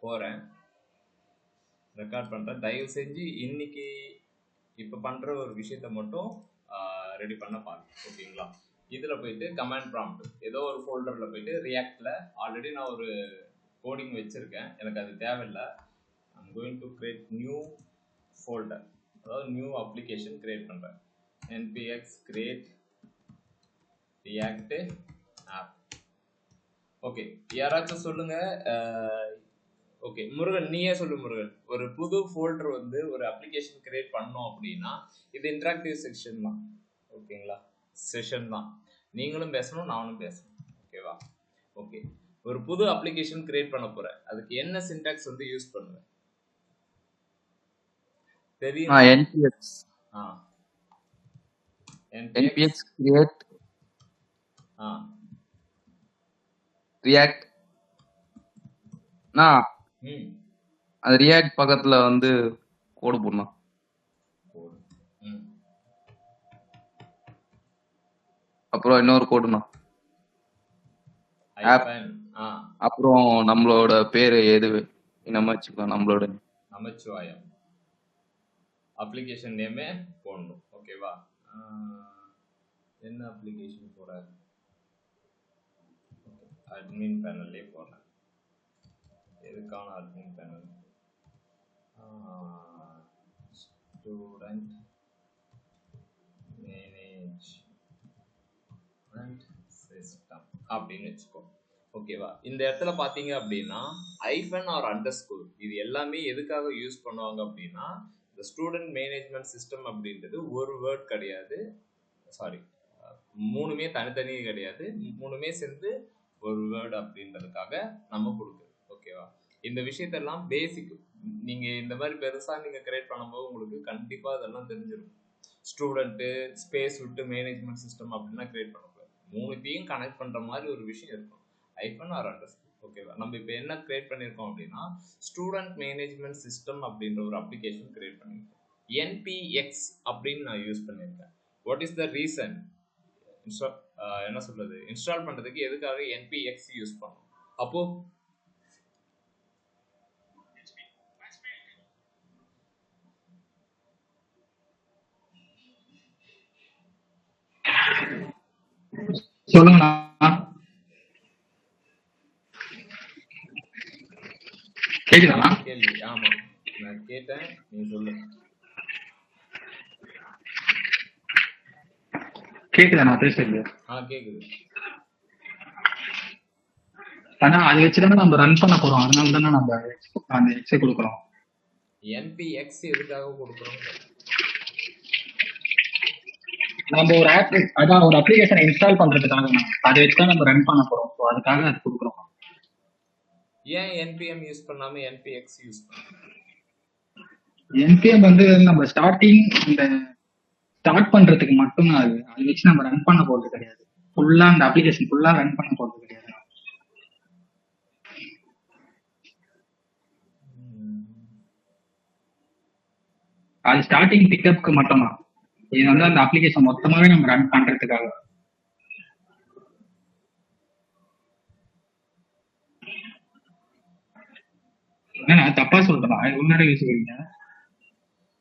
போகிறேன், ரெக்கார்ட் பண்ணுறேன். தயவு செஞ்சு இன்னைக்கு இப்போ பண்ணுற ஒரு விஷயத்த மட்டும் ரெடி பண்ண பாருங்க, ஓகேங்களா? இதில் போயிட்டு கமாண்ட் ப்ராம்ப்ட் ஏதோ ஒரு ஃபோல்டரில் போயிட்டு ரியாக்டில் ஆல்ரெடி நான் ஒரு கோடிங் வச்சுருக்கேன், எனக்கு அது தேவையில்லை. I'm going to create new folder, அதாவது நியூ அப்ளிகேஷன் கிரியேட் பண்ணுறேன். npx create react app. Okay, யாராச்சும் சொல்லுங்க. ஓகே முருகன், நீயே சொல்லு முருகன். ஒரு புது ஃபோல்டர் வந்து ஒரு அப்ளிகேஷன் கிரியேட் பண்ணோம் அப்படின்னா இது இன்டராக்டிவ் செக்ஷன் தான், ஓகேங்களா? செஷன் தான், நீங்களும் பேசணும் நானும் பேசணும், ஓகேவா? ஓகே, ஒரு புது அப்ளிகேஷன் கிரியேட் பண்ண போறேன், அதுக்கு என்ன சின்டாக்ஸ் வந்து யூஸ் பண்ணுவேன் தெரியும்? npx create react அது ரியாக்ட் பக்கத்துல வந்து கோடு போடணும். அப்புறம் இன்னொரு கோடுனா அப்புறம் நம்மளோட பேரு எது நம்ம வச்சுக்கலாம், நம்மளோட நமச்சிவாயம் அப்ளிகேஷன் நேமே போடணும், ஓகேவா? என்ன அப்ளிகேஷன் போறாரு? அட்மின் பேனல்லே போடுறேன். எதுக்கான admin panel? Student management system அப்படின்னு வச்சுக்கோ, ஓகேவா? இந்த இடத்துல பார்த்தீங்க அப்படின்னா ஐஃபன் ஆர் அண்டர்ஸ்கோர் இது எல்லாமே எதுக்காக யூஸ் பண்ணுவாங்க அப்படின்னா, இந்த ஸ்டூடெண்ட் மேனேஜ்மெண்ட் சிஸ்டம் அப்படின்றது ஒரு வேர்ட் கிடையாது, சாரி மூணுமே தனித்தனி கிடையாது, மூணுமே சேர்ந்து ஒரு வேர்டு அப்படின்றதுக்காக நம்ம கொடுக்குறது, ஓகேவா? இந்த விஷயத்தெல்லாம் பேசிக் நீங்கள் இந்த மாதிரி பெருசாக நீங்கள் கிரியேட் பண்ணும்போது உங்களுக்கு கண்டிப்பாக அதெல்லாம் தெரிஞ்சிருக்கும். ஸ்டூடெண்ட்டு ஸ்பேஸ் விட்டு மேனேஜ்மெண்ட் சிஸ்டம் அப்படின்னா கிரியேட் பண்ணக்கூடாது, மூணுத்தையும் கனெக்ட் பண்ணுற மாதிரி ஒரு விஷயம் இருக்கும், ஐஃபன் ஆர் அண்டர்ஸ்கோர், ஓகேவா? நம்ம இப்போ என்ன கிரியேட் பண்ணியிருக்கோம் அப்படின்னா ஸ்டூடெண்ட் மேனேஜ்மெண்ட் சிஸ்டம் அப்படின்ற ஒரு அப்ளிகேஷன் கிரியேட் பண்ணியிருக்கோம். npx அப்படின்னு நான் யூஸ் பண்ணியிருக்கேன். What is the reason? என்ன சொல்றது, இன்ஸ்டால் பண்றதுக்கு எதுக்காக npx யூஸ் பண்ணோம்? அப்போ சொல்லுங்க. கேக்குதா? கேள்வி? ஆமா நான் கேட்டேன், நீ சொல்லு. கேக்குதா நான் பேசுறது? கேக்குது. ஆனா அதை வச்சுதானே நம்ம ரன் பண்ண போறோம், அதனால தானே நம்ம அந்த எக்ஸை கொடுக்குறோம். npx எதுக்காக கொடுக்குறோம்? நம்ம ஒரு ஆப், அதான் ஒரு அப்ளிகேஷனை இன்ஸ்டால் பண்றதுக்காக அதை வச்சுதான் நம்ம ரன் பண்ண போறோம், ஸோ அதுக்காக அது கொடுக்குறோம். ஏன் npm யூஸ் பண்ணாம npx யூஸ் பண்ணலாம்? npm வந்து நம்ம ஸ்டார்டிங் இந்த ஸ்டார்ட் பண்றதுக்கு மட்டும் அது அதை வச்சு நம்ம ரன் பண்ண போறது கிடையாது, ஃபுல்லா அந்த அப்ளிகேஷன் ஃபுல்லா ரன் பண்ண போறது கிடையாது. அது ஸ்டார்டிங் பிக்கப்க்கு மட்டும்தான், இது வந்து அந்த அப்ளிகேஷன் மொத்தமாவே நம்ம ரன் பண்றதுக்காக. என்ன தப்பா சொல்றேன்? உன்னோட யோசிக்கிறீங்க?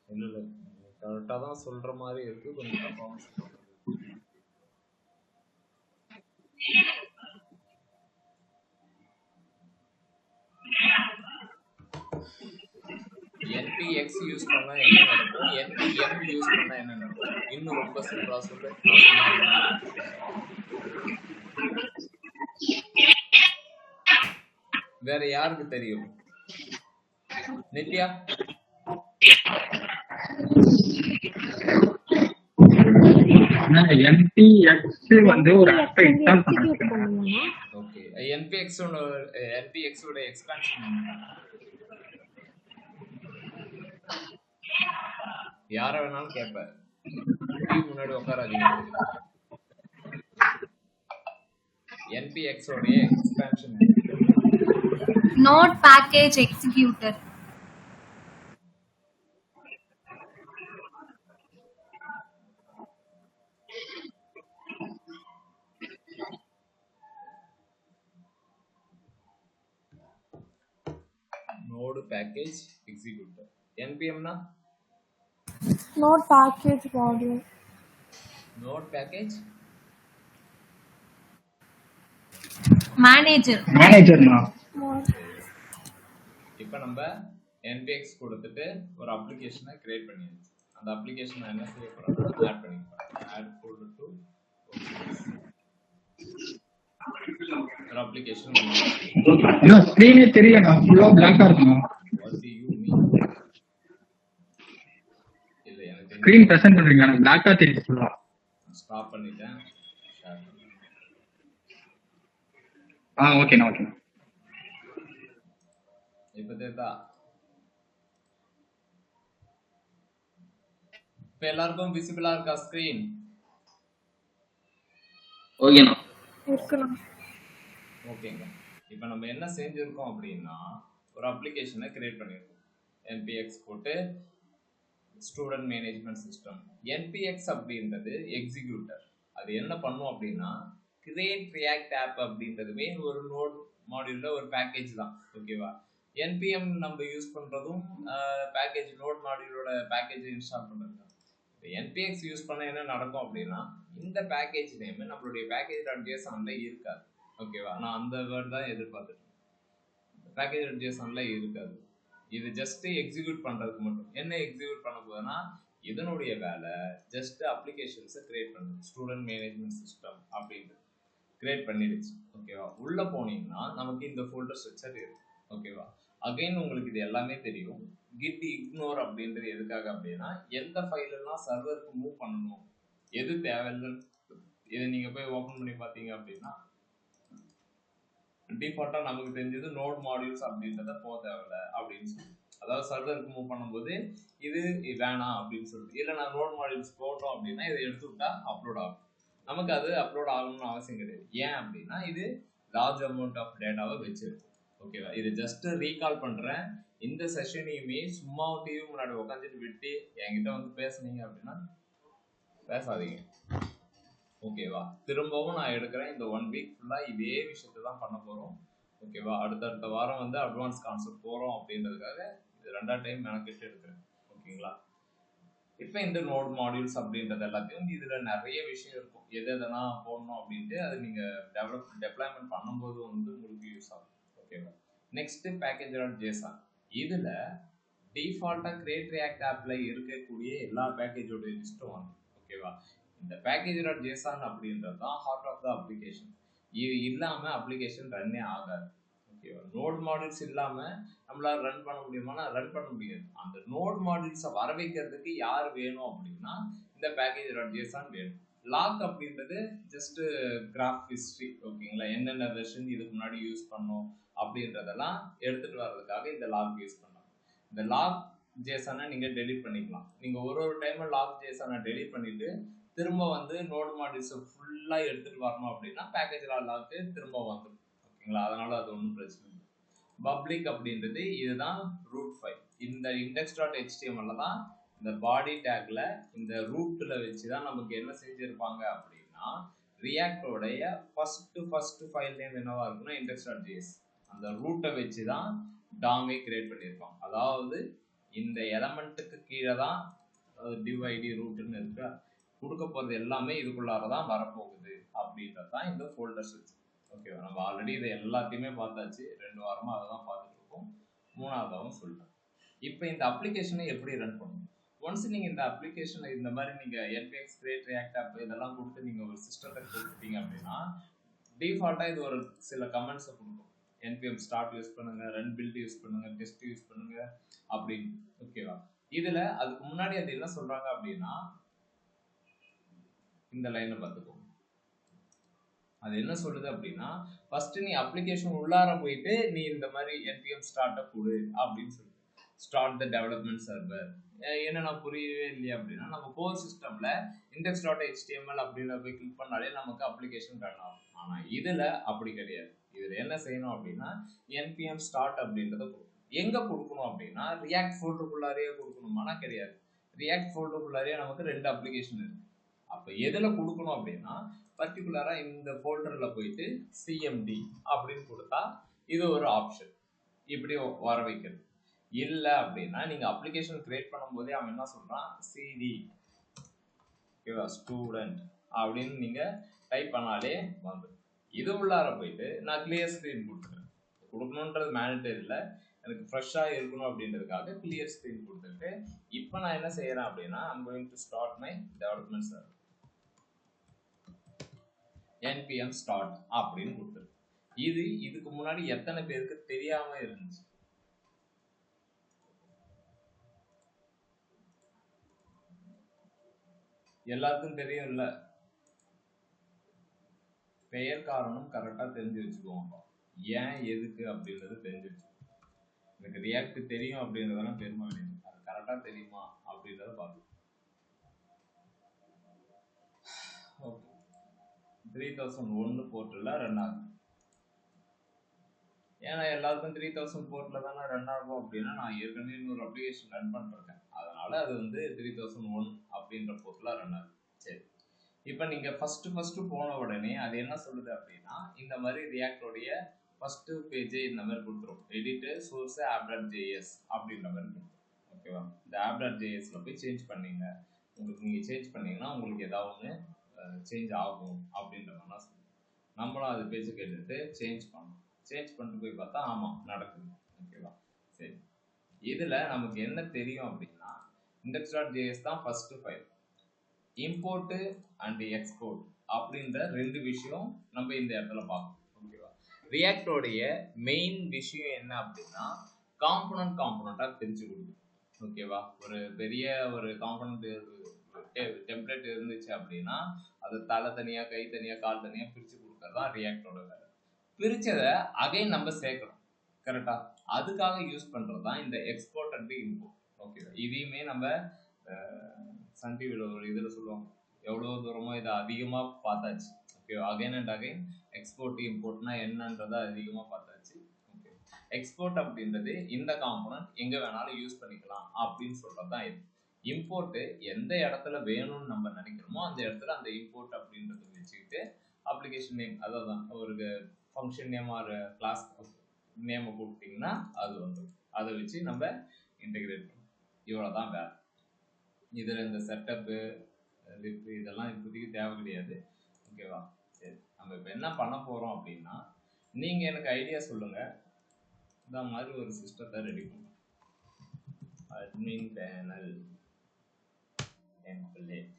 இல்ல இல்ல, கரெக்டா தான் சொல்ற மாதிரி இருக்கு, கொஞ்சம் தப்பாவும் சொல்றேன். npx யூஸ் பண்ணா என்ன நடக்கும், npm யூஸ் பண்ணா என்ன நடக்கும்? இன்னும் ரொம்ப சிம்பிளா சொல்லு. வேற யாருக்கு தெரியும்? நித்யா? npx வந்து ஒரு ஆப்பை இன்ஸ்டால் பண்றதுக்கு. ஓகே, npx ஓட எக்ஸ்பான்ஷன் என்ன? யார வேணாலும் கேட்பேன், முன்னாடி உட்காராதீங்க. npx ஓட expansion node package executor. Node package executor. என்பிஎம்னா Node package module. Node package manager. மேனேஜர்னா இப்போ நம்ம npx கொடுத்துட்டு ஒரு அப்ளிகேஷனை கிரியேட் பண்ணியாச்சு. அந்த அப்ளிகேஷனை என்ன செய்ய போறோம்னா ஆட் பண்ணிக்கலாம். ஆட் ஃபோல்டர் டு ஒரு அப்ளிகேஷன். இன்னும் ஸ்க்ரீனே தெரியலண்ணா, ஃபுல்லா பிளாக்கா இருக்குண்ணா. what do you mean? இல்ல எனக்கு ஸ்க்ரீன் பிரசன்ட் பண்றீங்க, எனக்கு பிளாக்கா தெரியுது ஃபுல்லா. ஸ்டாப் பண்ணிட்டேன். ஷேர் பண்ணேன். ஓகேண்ணா ஓகேண்ணா. இப்போ தெரியுதா? இப்போ எல்லாருக்கும் விசிபிளா இருக்கா ஸ்கிரீன்? ஓகேண்ணா. இருக்குண்ணா. ஓகேங்க. இப்போ நம்ம என்ன செஞ்சிருக்கோம் அப்படின்னா ஒரு அப்ளிகேஷனை கிரியேட் பண்ணியிருக்கோம். npx போட்டு ஸ்டூடெண்ட் மேனேஜ்மெண்ட் சிஸ்டம். npx அப்படின்றது எக்ஸிக்யூட்டர். அது என்ன பண்ணும் அப்படின்னா கிரியேட் ரியாக்ட் ஆப் அப்படின்றதுமே ஒரு நோட் மாடியூல்ல ஒரு பேக்கேஜ் தான். ஓகேவா? npm நம்ம யூஸ் பண்றதும் பேக்கேஜ் நோட் மாடியூலோட பேக்கேஜ் இன்ஸ்டால் பண்றது தான். npx யூஸ் பண்ண என்ன நடக்கும் அப்படின்னா இந்த பேக்கேஜ் நேம் நம்மளுடைய package.jsonல இருக்காது. ஓகேவா? நான் அந்த வேர்ட் தான் எதிர்பார்த்துட்டேன். package.jsonல இருக்காது. இது ஜஸ்ட் எக்ஸிக்யூட் பண்றதுக்கு மட்டும். என்ன எக்ஸிக்யூட் பண்ண போகுதுன்னா இதனுடைய வேலை ஜஸ்ட் அப்ளிகேஷன்ஸை கிரியேட் பண்ணுது. ஸ்டூடெண்ட் மேனேஜ்மெண்ட் சிஸ்டம் அப்படின்ட்டு கிரியேட் பண்ணிடுச்சு. ஓகேவா? உள்ள போனீங்கன்னா நமக்கு இந்த ஃபோல்டர் ஸ்ட்ரக்சர் இருக்கு. ஓகேவா? அகைன் உங்களுக்கு இது எல்லாமே தெரியும். git ignore அப்படின்றது எதுக்காக அப்படின்னா எந்த ஃபைல் எல்லாம் சர்வருக்கு மூவ் பண்ணணும், எது தேவையில்லை, இதை நீங்க போய் ஓபன் பண்ணி பார்த்தீங்க அப்படின்னா டிஃபால்ட்டா நமக்கு தெரிஞ்சது நோட் மாடியூல்ஸ் அப்படின்றத போக தேவையில்லை அப்படின்னு சொல்லி, அதாவது சர்வருக்கு மூவ் பண்ணும்போது இது வேணாம் அப்படின்னு சொல்லிட்டு, இல்லை நான் நோட் மாடியூல்ஸ் போட்டோம் அப்படின்னா இதை எடுத்து விட்டா அப்லோட் ஆகும். நமக்கு அது அப்லோட் ஆகணும்னு அவசியம் கிடையாது. ஏன் அப்படின்னா இது லார்ஜ் அமௌண்ட் ஆஃப் டேட்டாவை வச்சிருக்கு. ஓகேவா? இது ஜஸ்ட் ரீகால் பண்றேன். இந்த செஷனையுமே சும்மா டிவி முன்னாடி உட்காந்துட்டு விட்டு என்கிட்ட வந்து பேசுனீங்க அப்படின்னா பேசாதீங்க. ஓகேவா? திரும்பவும் நான் எடுக்கிறேன். இந்த 1 வீக் ஃபுல்லா இதே விஷயத்தை தான் பண்ண போறோம். ஓகேவா? அடுத்த வாரம் வந்து அட்வான்ஸ் கான்செப்ட் போறோம் அப்படின்றதுக்காக இது 2வது டைம் மெனக்கிட்டு எடுக்கிறேன். ஓகேங்களா? இப்போ இந்த நோட் மாடியூல்ஸ் அப்படின்றது எல்லாத்தையும் இதுல நிறைய விஷயம் இருக்கும். எதெல்லாம் போடணும் அப்படின்ட்டு அது நீங்க டெப்ளாய்மெண்ட் பண்ணும்போது வந்து உங்களுக்கு யூஸ் ஆகும். ஓகேவா? Next package.json. இதுல டிஃபால்ட்டா கிரியேட் ரியாக்ட் ஆப்ல இருக்கக்கூடிய எல்லா பேக்கேஜோட லிஸ்ட்டும் வந்து. ஓகேவா? இந்த package.json அப்படின்றது தான் ஹார்ட் ஆஃப் த அப்ளிகேஷன். இது இல்லாம அப்ளிகேஷன் ரன்னே ஆகாது. ஓகேவா? நோட் மாடியூல்ஸ் இல்லாம நம்மளால ரன் பண்ண முடியுமானா ரன் பண்ண முடியாது. அந்த நோட் மாடியூல்ஸை வர வைக்கிறதுக்கு யார் வேணும் அப்படின்னா இந்த package.json வேணும். லாக் அப்படின்றது ஜஸ்ட் கிராஃப் ஹிஸ்டரி. ஓகேங்களா? என்னென்ன வெர்ஷன் இதுக்கு முன்னாடி யூஸ் பண்ணோம் அப்படின்றதெல்லாம் எடுத்துட்டு வர்றதுக்காக இந்த லாக் யூஸ் பண்ணலாம். இந்த லாக் ஜேசனை நீங்க டெலிட் பண்ணிக்கலாம். நீங்க ஒரு டைம் லாக் ஜேசனை டெலிட் பண்ணிட்டு திரும்ப வந்து நோட் மாடியூல்ஸ் ஃபுல்லா எடுத்துட்டு வரணும் அப்படின்னா பேக்கேஜ் லாக் திரும்ப வந்துடும். ஓகேங்களா? அதனால அது ஒன்றும் பிரச்சனை இல்லை. பப்ளிக் அப்படின்றது இதுதான் ரூட் ஃபைல். இந்த index.html தான் இந்த பாடி டேக்ல இந்த ரூட்ல வச்சுதான் நமக்கு என்ன செஞ்சிருப்பாங்க அப்படின்னா ரியாக்டோடைய ஃபர்ஸ்ட் ஃபைல் நேம் என்னவா இருக்குன்னா index.js. அந்த ரூட்டை வச்சுதான் டாமே கிரியேட் பண்ணியிருப்பாங்க. அதாவது இந்த எலமெண்ட்டுக்கு கீழே தான் div id ரூட்னு இருக்கா, கொடுக்க போறது எல்லாமே இதுக்குள்ளாரதான் வரப்போகுது அப்படின்றது தான் இந்த ஃபோல்டர் ஸ்ட்ரக்சர். ஓகேவா? நம்ம ஆல்ரெடி இதை எல்லாத்தையுமே பார்த்தாச்சு. 2 வாரமா அதை தான் பார்த்துட்டு இருக்கோம். 3வதாகவும் சொல்லிட்டேன். இப்போ இந்த அப்ளிகேஷனை எப்படி ரன் பண்ணணும்? ஒன்ஸ் நீங்க இந்த அப்ளிகேஷனை இந்த மாதிரி நீங்க npx create react app இதெல்லாம் கொடுத்து நீங்க ஒரு சிஸ்டத்தை கொடுத்துட்டீங்க அப்படின்னா டிஃபால்ட்டா இது ஒரு சில கமெண்ட்ஸை கொடுக்கும். npm start யூஸ் பண்ணுங்க, ரன் build யூஸ் பண்ணுங்க, டெஸ்ட் யூஸ் பண்ணுங்க அப்படின்னு. ஓகேவா? இதுல அதுக்கு முன்னாடி அது என்ன சொல்றாங்க அப்படின்னா இந்த லைனை பார்த்துக்கோங்க. அது என்ன சொல்லுது அப்படின்னா ஃபர்ஸ்ட் நீ அப்ளிகேஷன் உள்ளார போயிட்டு நீ இந்த மாதிரி npm ஸ்டார்ட்டை கொடு அப்படின்னு சொல்லு. Start the development server. என்னன்னா புரியவே இல்லையா அப்படின்னா நம்ம கோர் சிஸ்டம்ல index.html அப்படின்னு போய் கிளிக் பண்ணாலே நமக்கு அப்ளிகேஷன் ரன் ஆகும். ஆனா இதுல அப்படி கிடையாது. இதுல என்ன செய்யணும் அப்படின்னா npm ஸ்டார்ட் அப்படின்றத கொடுக்கணும். எங்க கொடுக்கணும் அப்படின்னா ரியாக்ட் ஃபோல்டருக்குள்ளாரையே கொடுக்கணுமானா கிடையாது. ரியாக்ட் ஃபோல்டருக்குள்ளாரையே நமக்கு 2 அப்ளிகேஷன் இருக்கு. அப்ப எதுல கொடுக்கணும் அப்படின்னா பர்டிகுலரா இந்த ஃபோல்டர்ல போயிட்டு cmd அப்படின்னு கொடுத்தா இது ஒரு ஆப்ஷன். இப்படி வர வைக்கிறது. இல்ல அப்படின்னா நீங்க அப்ளிகேஷன் கிரியேட் பண்ணும்போதே அவன் என்ன சொல்றான், சிடி ஓகேவா ஸ்டூடெண்ட் அப்படின்னு நீங்க டைப் பண்ணாலே வந்துடும். இது உள்ளார போயிட்டு நான் கிளியர் ஸ்க்ரீன் கொடுத்துறேன். கொடுக்கணுன்றது மேனிட்டரி இல்லை, எனக்கு ஃப்ரெஷ்ஷாக இருக்கணும் அப்படின்றதுக்காக கிளியர் ஸ்க்ரீன் கொடுத்துட்டு இப்போ நான் என்ன செய்யறேன் அப்படின்னா I'm going to start my development server, npm start அப்படின்னு கொடுத்துருக்கு. இதுக்கு முன்னாடி எத்தனை பேருக்கு தெரியாம இருந்துச்சு? எல்லாருக்கும் தெரியும் இல்ல? பெயர் காரணம் கரெக்டா தெரிஞ்சு வச்சுக்கோங்க. ஏன் எதுக்கு அப்படின்றது தெரிஞ்சு வச்சுக்கோங்க. எனக்கு ரியாக்ட் தெரியும் அப்படின்றதெல்லாம் பெருமை கிடையாது, அது கரெக்டா தெரியுமா அப்படின்றத பார்க்கணும். 3001 போர்ட்ல ரன் ஆகும். ஏன்னா எல்லாருக்கும் 3000 போர்ட்ல தானே ரன் ஆகும் அப்படின்னா நான் ஏற்கனவே இன்னொரு அப்ளிகேஷன் ரன் பண்ணிருக்கேன், அதனால அது வந்து 3001 அப்படின்ற போர்ட்ல ரன் ஆகும். சரி, இப்போ நீங்க ஃபர்ஸ்ட் போன உடனே அது என்ன சொல்லுது அப்படின்னா இந்த மாதிரி ரியாக்டோடைய ஃபர்ஸ்ட் பேஜே இந்த மாதிரி கொடுத்துரும், எடிட்டர் சோர்ஸ் app.js அப்படின்ற மாதிரி கொடுத்துரும். ஓகேவா, இந்த app.jsல போய் சேஞ்ச் பண்ணீங்க, உங்களுக்கு நீங்க சேஞ்ச் பண்ணீங்கன்னா உங்களுக்கு ஏதாவது ஒன்று சேஞ்ச் ஆகும் அப்படின்ற மாதிரி சொல்லுவோம். நம்மளும் அது பேஜ் கேட்டுட்டு சேஞ்ச் பண்ணோம். சேஞ்ச் பண்ணிட்டு போய் பார்த்தா ஆமாம் நடக்குது. ஓகேவா, சரி, இதில் நமக்கு என்ன தெரியும் அப்படின்னா index.js தான் first file. Import and export அப்படின்ற ரெண்டு விஷயம் நம்ம இந்த இடத்துல பார்க்கணும். ஓகேவா, ரியாக்டோடைய மெயின் விஷயம் என்ன அப்படின்னா காம்பனண்டாக பிரித்து கொடுக்கும். ஓகேவா, ஒரு பெரிய ஒரு காம்பனண்ட் டெம்ப்ளேட் இருந்துச்சு அப்படின்னா அது தலை தனியாக கை தனியாக கால் தனியாக பிரித்து கொடுக்கறது தான் ரியாக்டோட வேலை. பிரிச்சதை அகைன் நம்ம சேர்க்கணும் கரெக்டா, அதுக்காக யூஸ் பண்றது தான் இந்த எக்ஸ்போர்ட் அண்ட் இம்போர்ட். ஓகேவா, இதையுமே நம்ம சன் டிவியில் ஒரு இதில் சொல்லுவாங்க, எவ்வளோ தூரமோ இதை அதிகமாக பார்த்தாச்சு. ஓகேவா, அகைன் அண்ட் அகைன் எக்ஸ்போர்ட் இம்போர்ட்னா என்னன்றதை அதிகமாக பார்த்தாச்சு. ஓகே, எக்ஸ்போர்ட் அப்படின்றது இந்த காம்பனன்ட் எங்கே வேணாலும் யூஸ் பண்ணிக்கலாம் அப்படின்னு சொல்கிறது தான் இது. இம்போர்ட்டு எந்த இடத்துல வேணும்னு நம்ம நினைக்கிறோமோ அந்த இடத்துல அந்த இம்போர்ட் அப்படின்றத வச்சுக்கிட்டு அப்ளிகேஷன் நேம், அதாவது ஒரு ஃபங்க்ஷன் நேம் ஆர் கிளாஸ் நேமை கொடுத்தீங்கன்னா அது வந்துடும். அதை வச்சு நம்ம இன்டெகிரேட் பண்ணணும். இவ்வளோ தான் வேலை. இதில் இந்த செட்டப்பு லிப்பு இதெல்லாம் இப்போதைக்கு தேவை கிடையாது. ஓகேவா, சரி, நம்ம இப்போ என்ன பண்ண போகிறோம் அப்படின்னா நீங்கள் எனக்கு ஐடியா சொல்லுங்கள், இந்த மாதிரி ஒரு சிஸ்டத்தை ரெடி பண்ணணும். Admin panel template.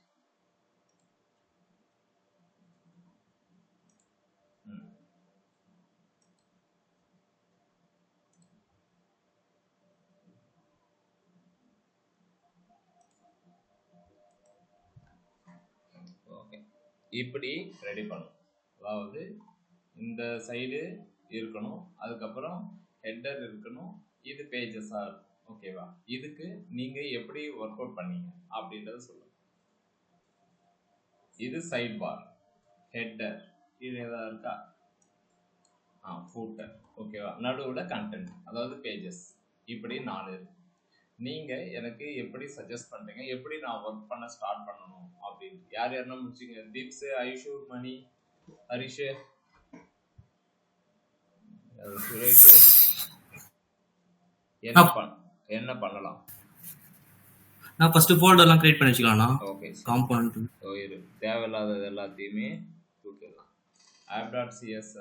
ஓகே, இப்படி ரெடி பண்ணணும். அதாவது இந்த சைடு இருக்கணும், அதுக்கப்புறம் ஹெட்டர் இருக்கணும், இது பேஜஸாக இருக்கும். ஓகேவா, இதுக்கு நீங்கள் எப்படி ஒர்க் அவுட் பண்ணீங்க அப்படின்றத சொல்லுங்கள். இது சைட் பார், ஹெட்டர், இது எதாவது இருக்கா? ஃபூட்டர். ஓகேவா, நடுவில் கண்டென்ட் அதாவது பேஜஸ், இப்படி 4 இருக்கு. நீங்கள் எனக்கு எப்படி சஜஸ்ட் பண்ணுறீங்க, எப்படி நான் ஒர்க் பண்ண ஸ்டார்ட் பண்ணணும் அப்படின்னு. யார் யாருன்னா முடிச்சிங்க? தீப்ஸு, ஐஷு, மணி, ஹரிஷு, சுரேஷ், என்ன பண்ணலாம்? நான் ஃபர்ஸ்ட் ஃபோல்டர்லாம் கிரியேட் பண்ணி வச்சுக்கலாம்னா. ஓகே, காம்போனன்ட் தேவையில்லாதது எல்லாத்தையுமே தூக்கிடலாம். app.css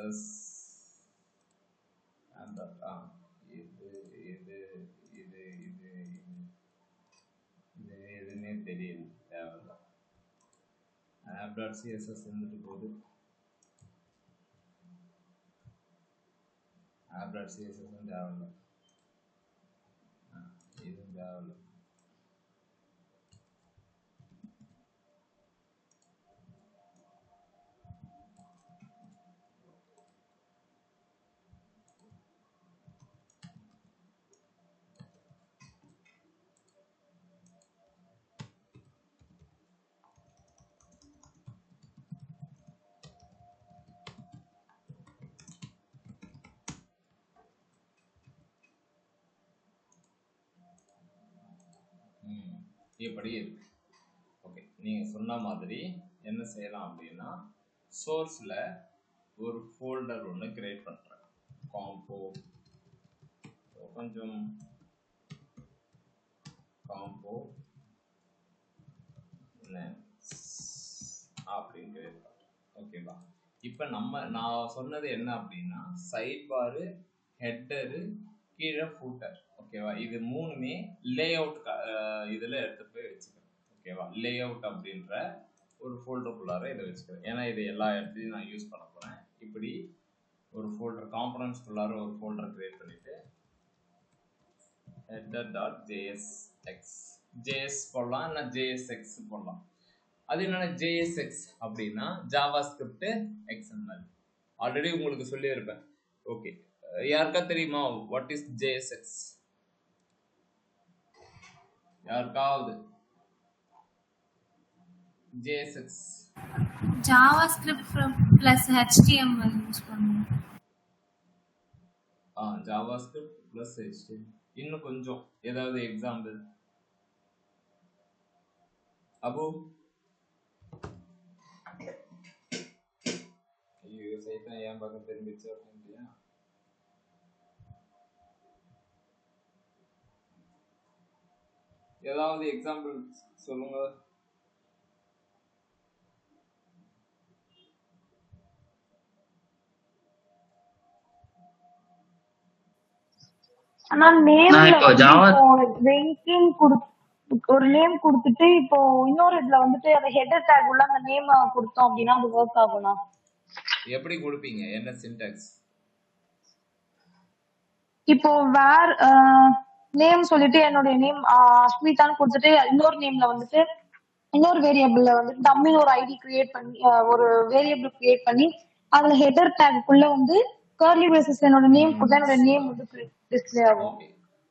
இது எதுவுமே தெரியல, தேவையில்ல. app.css இருந்துட்டு போகுது. app.css தேவையில்ல, இது தேவையில்ல. இப்படி இருக்கு. ஓகே, நீங்கள் சொன்ன மாதிரி என்ன செய்யலாம் அப்படின்னா சோர்ஸில் ஒரு ஃபோல்டர் ஒன்று கிரியேட் பண்ணுறேன், காம்போ கொஞ்சம் காம்போ அப்படின்னு ஓகேவா. இப்போ நான் சொன்னது என்ன அப்படின்னா சைட் பாரு, ஹெட்டரு, கீழே ஃபூட்டர். ஓகேவா. இது மூணுமே லே அவுட் இதில் எடுத்து போய் வச்சுக்கிறேன். ஓகேவா. லே அவுட் அப்படின்ற ஒரு ஃபோல்டருக்குள்ளார இதை வச்சுக்கிறேன். ஏன்னா இது எல்லா இடத்துலையும் நான் யூஸ் பண்ண போகிறேன். இப்படி ஒரு ஃபோல்டர் காம்பனன்ட்ஸ்குள்ளார ஒரு ஃபோல்டர் கிரியேட் பண்ணிட்டு header.jsx js போடலாம், இல்லை jsx போடலாம். அது என்னன்னா JSX அப்படின்னா ஜாவாஸ்கிரிப்ட் XML. ஆல்ரெடி உங்களுக்கு சொல்லியிருப்பேன். ஓகே, யாருக்கா தெரியுமா வாட் இஸ் JSX? யாருக்காவது JSX JavaScript plus HTML use பண்ணுவோம். JavaScript plus HTML. இன்னும் கொஞ்சம் ஏதாவது எக்ஸாம்பிள் அபு? ஐயோ சைத்தான் ஏன் பக்கம் திரும்பிச்சு அப்படின்ட்டியா? ஏதாவது எக்ஸாம்பிள் சொல்லுங்க. ஆனா நேம்ல ஒரு நேம் கொடுத்துட்டு இப்போ இன்னொரு இதுல வந்துட்டு அந்த ஹெடர் டேக் உள்ள அந்த நேம் கொடுத்தோம் அப்படின்னா அது ஒர்க் ஆகும்னா எப்படி கொடுப்பீங்க? என்ன சின்டாக்ஸ்? இப்போ வேர் நேம் சொல்லிட்டு என்னோட நேம் அஸ்மிதான்னு கொடுத்துட்டு இன்னொரு நேம்ல வந்துட்டு இன்னொரு வேரியபிள்ல வந்துட்டு டம்மின்னு ஒரு ஐடி கிரியேட் பண்ணி ஒரு வேரியபிள் கிரியேட் பண்ணி அதுல ஹெடர் டேக்குள்ள வந்து கர்லி பிரேசஸ்ல என்னோட நேம் கொடுத்தா என்னோட நேம் வந்து டிஸ்ப்ளே ஆகும். ஓகே,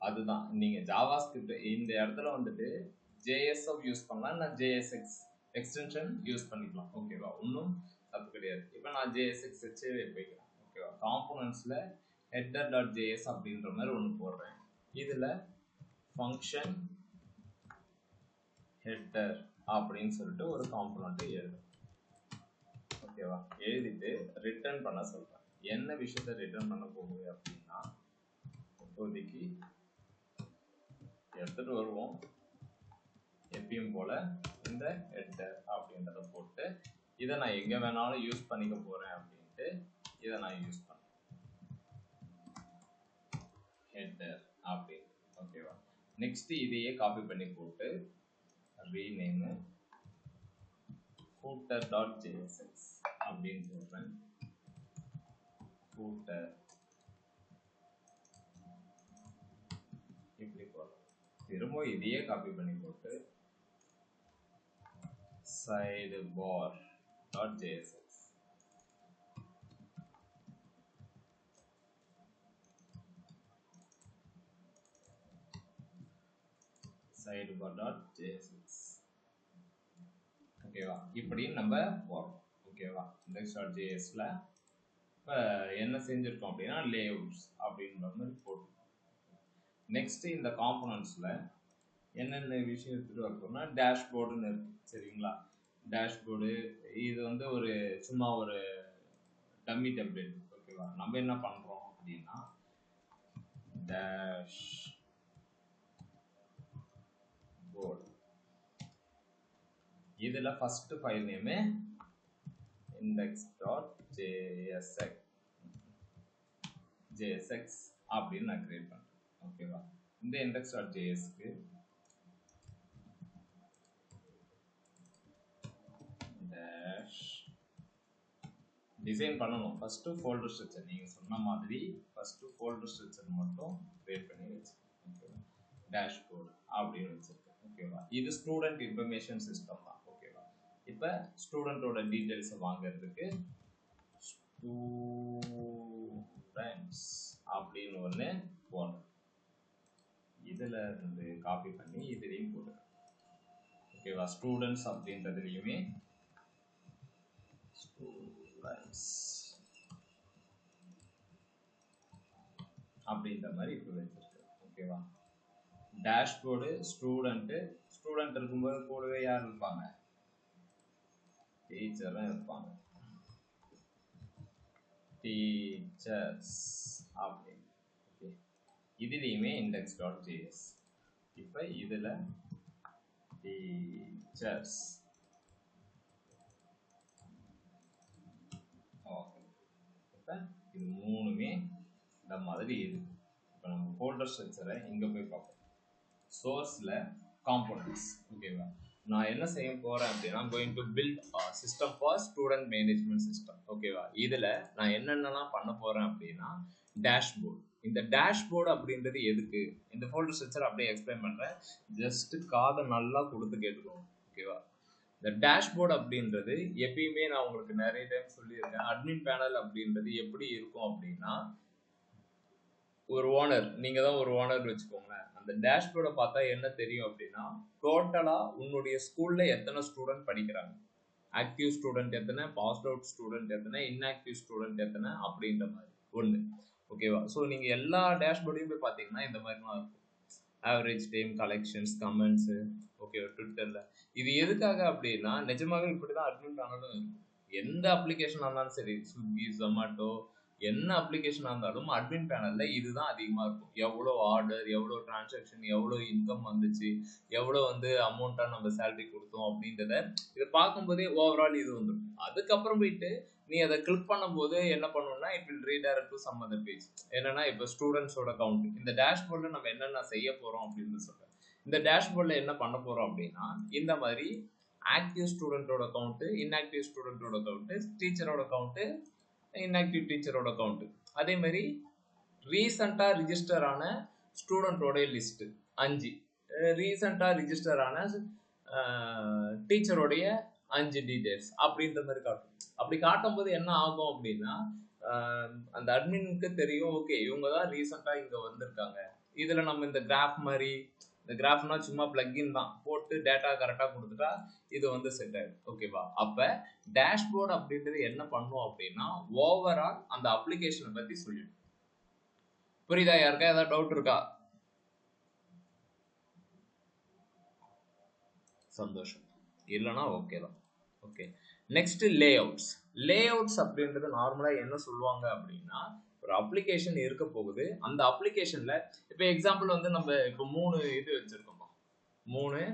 அதுதான் நீங்க ஜாவாஸ்கிரிப்ட் இந்த இடத்துல வந்துட்டு JS யூஸ் பண்ணலாம், நான் JSX எக்ஸ்டென்ஷன் யூஸ் பண்ணிக்கலாம். ஓகேவா, ஒன்றும் தப்பு கிடையாது. இப்போ நான் JSX வச்சு வைக்கிறேன். ஓகேவா. காம்போனன்ட்ஸ்ல header.js அப்படின்ற மாதிரி ஒன்று போடுறேன். இதுல ஃபங்க்ஷன் ஹெட்டர் அப்படின்னு சொல்லிட்டு ஒரு காம்போனன்ட் எழுதுறேன். ஓகேவா. எழுதிட்டு ரிட்டர்ன் பண்ண சொல்றேன். என்ன விஷயத்த ரிட்டர்ன் பண்ண போகுது அப்படின்னா இப்போதைக்கு எடுத்துட்டு வருவோம். எப்பயும் போல இந்த ஹெட்டர் அப்படின்றத போட்டு இதை நான் எங்க வேணாலும் யூஸ் பண்ணிக்க போறேன் அப்படின்ட்டு இதை நான் யூஸ் பண்ணேன் ஹெட்டர் அப்படின்னு. ஓகேவா. நெக்ஸ்ட் இதையே காப்பி பண்ணி போட்டு ரீநேம் footer.jsx அப்படின்னு சொல்றேன். footer இப்படி போடுறேன். திரும்ப இதையே காப்பி பண்ணி போட்டு sidebar.jsx sidebar.jsx. ஓகேவா. இப்படி நம்ம போறோம். ஓகேவா. index.jsல இப்போ என்ன செஞ்சிருக்கோம் அப்படின்னா லேஅவுட்ஸ் அப்படின்ற மாதிரி போட்டோம். நெக்ஸ்ட் இந்த காம்போனன்ட்ஸ்ல என்னென்ன விஷயம் எடுத்துட்டு வரணும்னா டேஷ்போர்டுன்னு இருக்கு. சரிங்களா. டேஷ்போர்டு இது வந்து ஒரு சும்மா ஒரு டம்மி டெம்ப்ளேட். ஓகேவா. நம்ம என்ன பண்றோம் அப்படின்னா டேஷ் போர்டு. இதுல ஃபர்ஸ்ட் ஃபைல் நேம் index.jsx அப்படின்னு நான் கிரியேட் பண்றேன். ஓகேவா. இந்த index.jsக்கு டேஷ் டிசைன் பண்ணணும். ஃபர்ஸ்ட் ஃபோல்டர் ஸ்ட்ரக்சர் நீங்க சொன்ன மாதிரி ஃபர்ஸ்ட் ஃபோல்டர் ஸ்ட்ரக்சர் மட்டும் கிரியேட் பண்ணி வச்சிருக்கேன். ஓகேவா. டேஷ்போர்ட் அப்படின்னு வச்சிருக்கேன். ஓகேவா. இது ஸ்டூடெண்ட் இன்ஃபர்மேஷன் சிஸ்டம் தான். ஓகேவா. இப்போ ஸ்டூடெண்டோட டீடைல்ஸ் வாங்குறதுக்கு ஸ்டூடெண்ட்ஸ் அப்படின்னு ஒன்று போடுறேன். இதுல இருந்து காப்பி பண்ணி இதுலையும் போடுறேன். ஓகேவா. ஸ்டூடெண்ட்ஸ் அப்படின்றதுலையுமே ஸ்டூடெண்ட்ஸ் அப்படின்ற மாதிரி இப்போ வச்சிருக்கேன். ஓகேவா. டேஷ்போர்டு ஸ்டூடெண்ட் இருக்கும்போது கூடவே யார் இருப்பாங்க? டீச்சரும் இருப்பாங்க. டீச்சர்ஸ் அப்படின்னு. இதுலேயுமே index.js. இப்போ இதில் teachers. ஓகே, இப்போ இது மூணுமே இந்த மாதிரி இருக்கு. இப்போ நம்ம ஃபோல்டர் ஸ்ட்ரக்சரை இங்கே போய் பார்ப்போம். சோர்ஸில் காம்போனன்ட்ஸ். ஓகேவா, நான் என்ன செய்ய போகிறேன் அப்படின்னா going to build a system for student management system. ஓகேவா, இதில் நான் என்னென்னலாம் பண்ண போகிறேன் அப்படின்னா டேஷ்போர்ட். இந்த டேஷ்போர்டு அப்படின்றது எதுக்கு, இந்த ஃபோல்டர் ஸ்ட்ரக்சர் அப்படியே எக்ஸ்பிளைன் பண்ணுறேன். ஜஸ்ட் காதை நல்லா கொடுத்து கேட்டுக்கோங்க. ஓகேவா, இந்த டேஷ்போர்டு அப்படின்றது எப்பயுமே நான் உங்களுக்கு நிறைய டைம் சொல்லியிருக்கேன். அட்மின் பேனல் அப்படின்றது எப்படி இருக்கும் அப்படின்னா, ஒரு ஓனர், நீங்கள் தான் ஒரு ஓனர் வச்சுக்கோங்களேன். அந்த டேஷ்போர்டை பார்த்தா என்ன தெரியும் அப்படின்னா, டோட்டலாக உன்னுடைய ஸ்கூலில் எத்தனை ஸ்டூடெண்ட் படிக்கிறாங்க, ஆக்டிவ் ஸ்டூடெண்ட் எத்தனை, பாஸ்ட் அவுட் ஸ்டூடெண்ட் எத்தனை, இன்ஆக்டிவ் ஸ்டூடெண்ட் எத்தனை அப்படின்ற மாதிரி ஒன்று. ஓகேவா, ஸோ நீங்கள் எல்லா டேஷ்போர்டையும் போய் பார்த்தீங்கன்னா இந்த மாதிரிலாம் இருக்கும். Average time, collections, comments. ஓகேவா, ட்விட்டரில் இது எதுக்காக அப்படின்னா, நிஜமாகவே இப்படி தான் அட்மின் பேனலும் இருக்கும். எந்த அப்ளிகேஷனாக இருந்தாலும் சரி, ஸ்விக்கி, ஜொமேட்டோ, என்ன அப்ளிகேஷனாக இருந்தாலும் அட்மின் பேனலில் இதுதான் அதிகமாக இருக்கும். எவ்வளோ ஆர்டர், எவ்வளோ டிரான்சாக்ஷன், எவ்வளோ இன்கம் வந்துச்சு, எவ்வளோ வந்து அமௌண்ட்டாக நம்ம சேலரி கொடுத்தோம் அப்படின்றத இதை பார்க்கும்போதே ஓவரால் இது வந்துடும். அதுக்கப்புறம் போயிட்டு நீ அதை கிளிக் பண்ணும்போது என்ன பண்ணணும்னா, it will redirect to some other page. என்னன்னா, இப்போ ஸ்டூடெண்ட்ஸோட கவுண்ட், இந்த டேஷ்போர்டில் நம்ம என்னென்ன செய்ய போகிறோம் அப்படின்னு சொல்கிறேன். இந்த டேஷ்போர்டில் என்ன பண்ண போகிறோம் அப்படின்னா, இந்த மாதிரி ஆக்டிவ் ஸ்டூடெண்ட்டோட கவுண்ட்டு, இன்ஆக்டிவ் ஸ்டூடெண்ட்டோட கவுண்ட்டு, டீச்சரோட கவுண்ட்டு, இன்ஆக்டிவ் டீச்சரோட கவுண்ட்டு, அதே மாதிரி ரீசெண்டாக ரிஜிஸ்டர் ஆன ஸ்டூடெண்ட்டோடைய லிஸ்ட்டு 5, ரீசெண்டாக ரிஜிஸ்டர் ஆன டீச்சரோடைய 5 டீடைல்ஸ் அப்படின்ற மாதிரி காட்டும். அப்படி காட்டும் போது என்ன ஆகும் அப்படின்னா, அந்த அட்மினுக்கு தெரியும், ஓகே இவங்க தான் ரீசெண்டாக இங்கே வந்திருக்காங்க. இதில் நம்ம இந்த கிராஃப் மாதிரி, இந்த கிராஃப்னா சும்மா பிளக்இன் தான், போட்டு டேட்டா கரெக்டாக கொடுத்துட்டா இது வந்து செட் ஆகிடும். ஓகேவா, அப்போ டேஷ்போர்டு அப்படின்றது என்ன பண்ணும் அப்படின்னா, ஓவரால் அந்த அப்ளிகேஷனை பற்றி சொல்லிடும். புரியுதா? யாருக்கா ஏதாவது டவுட் இருக்கா? சந்தோஷம், இல்லைனா ஓகே தான். Okay, next layouts. லேஅவுட்ஸ் அப்படின்றது நார்மலாக என்ன சொல்லுவாங்க அப்படின்னா, ஒரு அப்ளிகேஷன் இருக்க போகுது, அந்த அப்ளிகேஷனில் இப்போ எக்ஸாம்பிள் வந்து நம்ம இப்போ 3 இது வச்சுருக்கோம், 3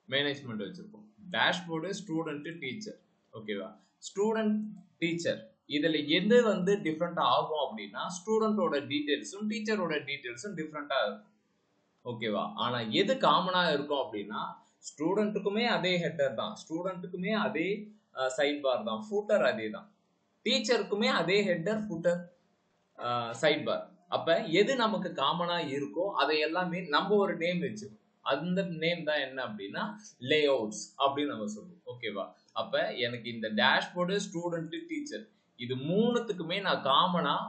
மேனேஜ்மெண்ட் வச்சுருக்கோம். Dashboard, student, teacher. ஓகேவா, ஸ்டூடெண்ட், டீச்சர், இதில் எது வந்து டிஃப்ரெண்ட்டாக ஆகும் அப்படின்னா, ஸ்டூடெண்ட்டோட டீட்டெயில்ஸும் டீச்சரோட டீட்டெயில்ஸும் டிஃப்ரெண்ட்டாக இருக்கும். ஓகேவா, ஆனால் எது காமனாக இருக்கும் அப்படின்னா, ஸ்டூடெண்ட்டுக்குமே அதே ஹெட்டர் தான், ஸ்டூடெண்ட்டுக்குமே அதே சைட் பார் தான், ஃபூட்டர் அதே தான், டீச்சருக்குமே அதே ஹெட்டர், ஃபூட்டர், சைட் பார். அப்போ எது நமக்கு காமனாக இருக்கோ அதை எல்லாமே நம்ம ஒரு நேம் வச்சுக்கோம். அந்த நேம் தான் என்ன அப்படின்னா லேஅவுட்ஸ் அப்படின்னு நம்ம சொல்லுவோம். ஓகேவா, அப்போ எனக்கு இந்த டேஷ்போர்டு, ஸ்டூடெண்ட்டு, டீச்சர், இது மூணுத்துக்குமே நான் காமனாக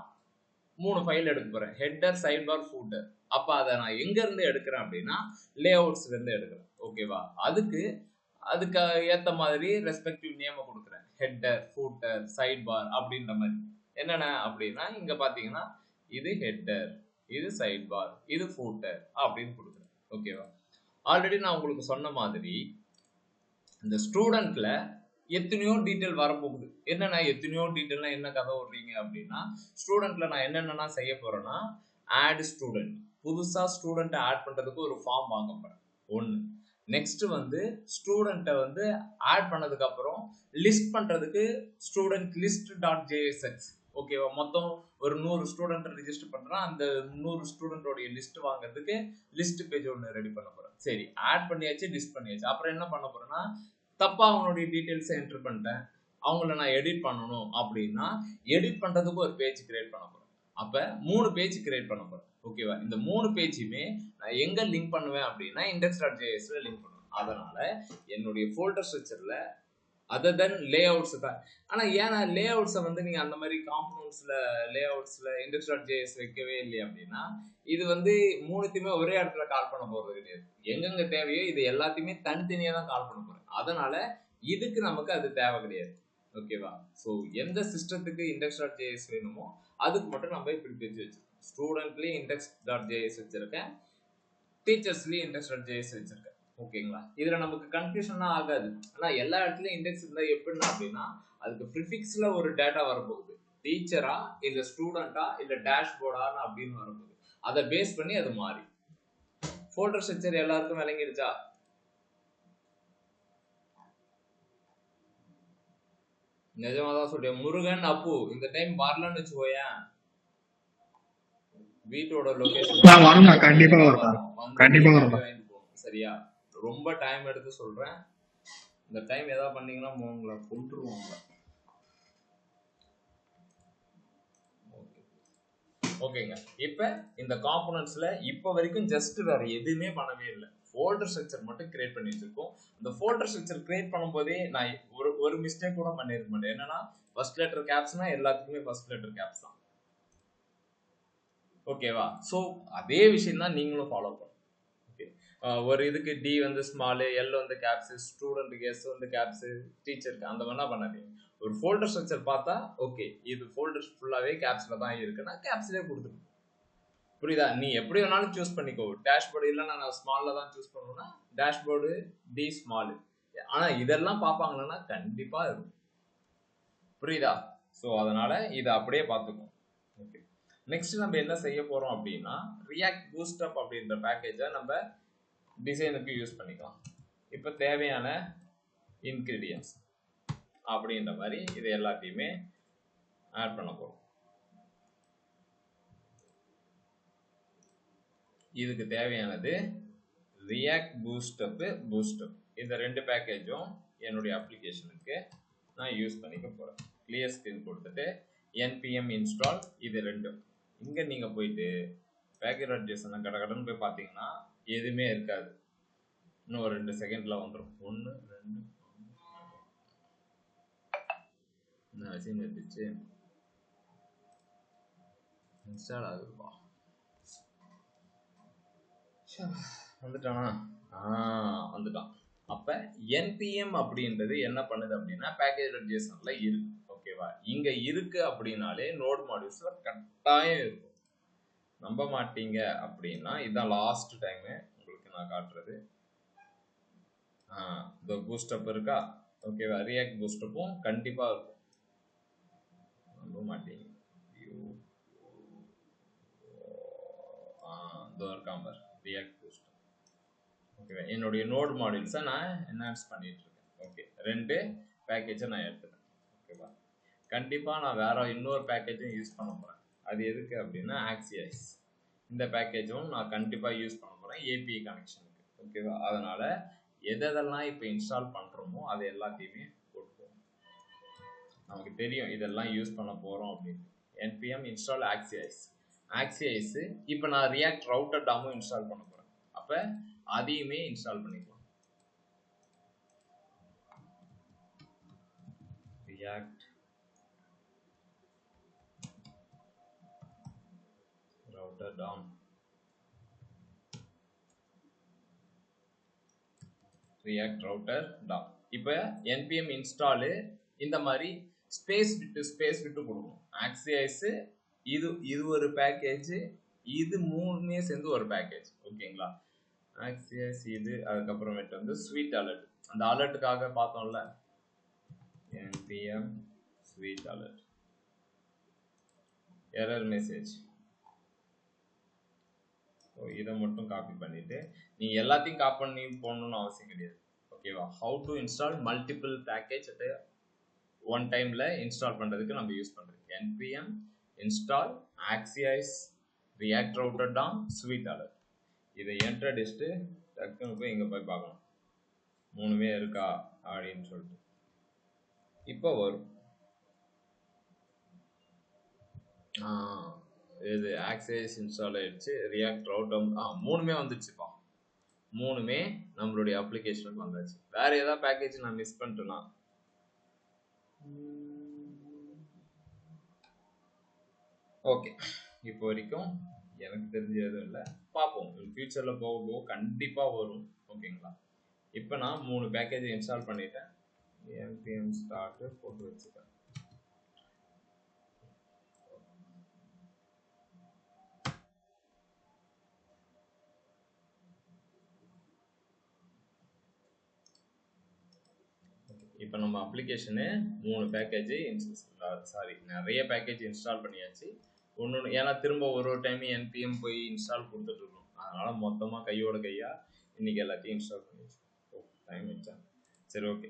3 ஃபைல் எடுக்க போகிறேன், ஹெட்டர், சைட் பார், ஃபூட்டர். அப்போ அதை நான் எங்கேருந்து எடுக்கிறேன் அப்படின்னா லேஅவுட்ஸ்லேருந்து எடுக்கிறேன். ஓகேவா, அதுக்கு ஏற்ற மாதிரி ரெஸ்பெக்டிவ் நேமை கொடுக்குறேன், ஹெட்டர், ஃபூட்டர், சைட் பார் அப்படின்ற மாதிரி. என்னென்ன அப்படின்னா, இங்கே பார்த்தீங்கன்னா இது ஹெட்டர், இது சைட் பார், இது ஃபூட்டர் அப்படின்னு கொடுக்குறேன். ஓகேவா, ஆல்ரெடி நான் உங்களுக்கு சொன்ன மாதிரி இந்த ஸ்டூடெண்ட்ல எத்தனையோ டீட்டெயில் வரப்போகுது. என்னன்னா எத்தனையோ டீட்டெயில்னா என்ன கதை விடுறீங்க அப்படின்னா, ஸ்டூடெண்ட்ல நான் என்னென்னா செய்ய போறேன்னா, ஆட் ஸ்டூடெண்ட், புதுசாக ஸ்டூடெண்ட்டை ஆட் பண்ணுறதுக்கு ஒரு ஃபார்ம் வாங்க போகிறேன் ஒன்று. நெக்ஸ்ட் வந்து ஸ்டூடெண்ட்டை வந்து ஆட் பண்ணதுக்கு அப்புறம் லிஸ்ட் பண்ணுறதுக்கு ஸ்டூடெண்ட் லிஸ்ட் டாட் ஜேஎஸ்எக்ஸ். ஓகேவா, மொத்தம் ஒரு 100 ஸ்டூடெண்ட் ரிஜிஸ்டர் பண்ணுறேன், அந்த 100 ஸ்டூடெண்டோடைய லிஸ்ட் வாங்குறதுக்கு லிஸ்ட் பேஜ் ஒன்று ரெடி பண்ண போகிறேன். சரி, ஆட் பண்ணியாச்சு, லிஸ்ட் பண்ணியாச்சு. அப்புறம் என்ன பண்ண போகிறேன்னா, தப்பாக அவங்களுடைய டீட்டெயில்ஸை என்டர் பண்ணிட்டேன், அவங்கள நான் எடிட் பண்ணணும் அப்படின்னா எடிட் பண்ணுறதுக்கு ஒரு பேஜ் கிரியேட் பண்ண போகிறேன். அப்போ 3 பேஜ் கிரியேட் பண்ண போகிறேன். ஓகேவா, இந்த 3 பேஜுமே நான் எங்கே லிங்க் பண்ணுவேன் அப்படின்னா index.jsல லிங்க் பண்ணுவேன். அதனால என்னுடைய ஃபோல்டர் ஸ்ட்ரக்சரில் அதர் தென் லேஅவுட்ஸ் தான். ஆனால் ஏன்னா லேஅவுட்ஸை வந்து நீங்கள் அந்த மாதிரி காம்பனன்ட்ஸில் லேஅவுட்ஸில் index.js வைக்கவே இல்லை அப்படின்னா, இது வந்து 3த்தையுமே ஒரே இடத்துல கால் பண்ண போகிறது கிடையாது. எங்கெங்கே தேவையோ இது எல்லாத்தையுமே தனித்தனியாக தான் கால் பண்ண போகிறேன். அதனால இதுக்கு நமக்கு அது தேவை கிடையாது. ஓகேவா, ஸோ எந்த சிஸ்டத்துக்கு index.js வேணுமோ அதுக்கு மட்டும் நம்ம இப்படி பிரித்து வச்சுருக்கோம். ஸ்டூடெண்ட்லேயும் index.js வச்சுருக்கேன், டீச்சர்ஸ்லேயும் index.js வச்சுருக்கேன். ஓகேங்களா, இதில் நமக்கு கன்ஃபியூஷனாக ஆகாது. ஆனால் எல்லா இடத்துலையும் இண்டெக்ஸ் இருந்தால் எப்படின்னா அப்படின்னா, அதுக்கு ப்ரிஃபிக்ஸில் ஒரு டேட்டா வரப்போகுது, டீச்சரா இல்லை ஸ்டூடெண்ட்டா இல்லை டேஷ்போர்டான்னு அப்படின்னு வரப்போகுது. அதை பேஸ் பண்ணி அது மாறி. ஃபோல்டர் ஸ்ட்ரக்சர் எல்லாருக்கும் விளங்கிடுச்சா? நிஜமாதான் சொல்றேன். முருகன் அப்பு இந்த டைம் வரலன்னு வச்சுக்கோயேன், வீட்டோட லொகேஷன் வரும்ண்ணா, கண்டிப்பா வரும், கண்டிப்பா வரும். வாங்கிட்டு போகணும். சரியா? ரொம்ப டைம் எடுத்து சொல்றேன். இந்த டைம் ஏதாவது பண்ணீங்கன்னா உங்களை கொண்டுருவாங்க. ஓகேங்க. இப்ப இந்த காம்போனன்ட்ஸ்ல இப்ப வரைக்கும் ஜஸ்ட் வேற எதுவுமே பண்ணவே இல்லை. ஃபோல்டர் ஸ்ட்ரக்சர் மட்டும் கிரியேட் பண்ணி வச்சிருக்கோம். இந்த ஃபோல்டர் ஸ்ட்ரக்சர் கிரியேட் பண்ணும்போதே நான் ஒரு மிஸ்டேக் கூட பண்ணிருக்க மாட்டேன். என்னன்னா ஃபர்ஸ்ட் லெட்டர் கேப்ஸ்னா எல்லாத்துக்குமே ஃபர்ஸ்ட் லெட்டர் கேப்ஸ் தான். ஓகேவா? ஸோ அதே விஷயம் தான் நீங்களும் ஃபாலோ பண்ணணும். ஓகே, ஒரு இதுக்கு டி வந்து ஸ்மாலு, எல் வந்து கேப்ஸு, ஸ்டூடெண்ட்டுக்கு எஸ் வந்து கேப்ஸு, டீச்சருக்கு அந்த மாதிரிலாம் பண்ணாதீங்க. ஒரு ஃபோல்டர் ஸ்ட்ரக்சர் பார்த்தா ஓகே இது ஃபோல்டர் ஃபுல்லாகவே கேப்ஸில் தான் இருக்குன்னா கேப்ஸ்லேயே கொடுத்துருக்கோம். புரியுதா? நீ எப்படி வேணாலும் சூஸ் பண்ணிக்கோ. டேஷ்போர்டு இல்லைன்னா நான் ஸ்மாலில் தான் சூஸ் பண்ணுவேன்னா டேஷ்போர்டு டி ஸ்மாலு. ஆனால் இதெல்லாம் பார்ப்பாங்கன்னா கண்டிப்பாக இருக்கும். புரியுதா? ஸோ அதனால இதை அப்படியே பார்த்துக்கோம். ஓகே, நெக்ஸ்ட் நம்ம என்ன செய்ய போறோம் அப்படின்னா ரியாக்ட் பூஸ்டப் அப்படின்ற பேக்கேஜை நம்ம டிசைனுக்கு யூஸ் பண்ணிக்கலாம். இப்போ தேவையான இன்கிரீடியன்ஸ் அப்படின்ற மாதிரி இது எல்லாத்தையுமே ஆட் பண்ண போறோம். இதுக்கு தேவையானது ரியாக்ட் பூஸ்டப் இந்த ரெண்டு பேக்கேஜும் என்னுடைய அப்ளிகேஷனுக்கு நான் யூஸ் பண்ணிக்க போறேன். கிளியர் ஸ்கிரீன் கொடுத்துட்டு npm install இது ரெண்டும். இங்க நீங்க போயிட்டு பேக்கேஜ் அட்ஜஸ்ட் கடகடன்னு போய் பார்த்தீங்கன்னா எதுவுமே இருக்காது. இன்னும் ஒரு 2 செகண்ட்ல வந்துடும். 1 2 விஷயம் இருந்துச்சு இன்ஸ்டால் ஆகுதுப்பா. வந்துட்டானா? வந்துட்டான். அப்ப npm அப்படின்றது என்ன பண்ணுது அப்படின்னா பேக்கேஜ்.jsonல இருக்கு. ஓகேவா? இங்க இருக்கு அப்படின்னாலே நோட் மாடியூல்ஸ்ல கட்டாயம் இருக்கும். நம்ப மாட்டீங்க அப்படின்னா இதான் லாஸ்ட் டைம் உங்களுக்கு நான் காட்டுறது. இந்த பூஸ்டப் இருக்கா? ஓகேவா? ரியாக்ட் பூஸ்டப்பும் கண்டிப்பா இருக்கும். நம்ப மாட்டீங்க. இதோ இருக்காம்பர் ரியாக்ட் பூஸ்டப். ஓகேவா? என்னுடைய நோட் மாடியூல்ஸை நான் என்ஹான்ஸ் பண்ணிட்டு இருக்கேன். ஓகே, 2 பேக்கேஜை நான் எடுத்துட்டேன். ஓகேவா? கண்டிப்பா நான் வேற இன்னொரு பேக்கேஜும் யூஸ் பண்ண போறேன். அது எதுக்கு அப்படின்னா ஆக்சியஸ். இந்த பேக்கேஜும் நான் கண்டிப்பா யூஸ் பண்ண போறேன் ஏபிஐ கனெக்ஷனுக்கு. ஓகேவா? அதனால எதெல்லாம் இப்போ இன்ஸ்டால் பண்றோமோ அது எல்லாத்தையுமே போட்டுப்போம். நமக்கு தெரியும் இதெல்லாம் யூஸ் பண்ண போறோம் அப்படின்னு. npm install ஆக்சியஸ். இப்போ நான் ரியாக்ட் ரவுட்டர் டாமும் இன்ஸ்டால் பண்ண போறேன். அப்ப அதையுமே இன்ஸ்டால் பண்ணிக்கலாம். React Router Tom, react Router Tom. இப்போ npm இன்ஸ்டால் இந்த மாதிரி ஸ்பேஸ் விட்டு கொடுக்கணும். ஆக்சியஸ் இது ஒரு பேக்கேஜ், இது மூணுமே சேர்ந்து ஒரு பேக்கேஜ். ஓகேங்களா? ஆக்சியஸ் இது, அதுக்கப்புறமேட்டு வந்து ஸ்வீட் அலர்ட். அந்த அலர்ட்டுக்காக பார்த்தோம்ல npm sweet alert, error message. இதை மட்டும் காப்பி பண்ணிட்டு நீங்க எல்லாத்தையும் காப்பி பண்ணி போடணும்னு அவசியம் கிடையாது. ஓகேவா? How to install multiple package at one டைம்ல இன்ஸ்டால் பண்றதுக்கு நம்ம யூஸ் பண்றது npm install Axios React Router DOM Sweet Alert. இதை என்டர் அடிச்சுட்டு டக்குன்னு போய் இங்க போய் பார்க்கணும் மூணுமே இருக்கா அப்படின்னு சொல்லிட்டு. இப்போ வரும் இது ஆக்சியஸ் இன்ஸ்டால் ஆயிடுச்சு. ரியாக்ட் ரவுட்டர் மூணுமே வந்துச்சுப்பா. மூணுமே நம்மளுடைய அப்ளிகேஷனுக்கு வந்தாச்சு. வேற ஏதாவது பேக்கேஜ் நான் மிஸ் பண்ணிட்டேன்னா ஓகே, இப்போ வரைக்கும் எனக்கு தெரிஞ்ச எதுவும் இல்லை. பார்ப்போம், ஃபியூச்சரில் போக போக கண்டிப்பாக வரும். ஓகேங்களா? இப்போ நான் 3 பேக்கேஜ் இன்ஸ்டால் பண்ணிட்டேன். npm ஸ்டார்ட் போட்டு வச்சுட்டேன். இப்போ நம்ம அப்ளிகேஷனு 3 பேக்கேஜ் நிறைய பேக்கேஜ் இன்ஸ்டால் பண்ணியாச்சு. ஒன்று ஏன்னா திரும்ப ஒரு டைம் என்பிஎம் போய் இன்ஸ்டால் கொடுத்துட்டு இருக்கோம். அதனால மொத்தமாக கையோட கையா இன்னைக்கு எல்லாத்தையும் இன்ஸ்டால் பண்ணி வச்சுக்கோம். டைம் வச்சா சரி, ஓகே.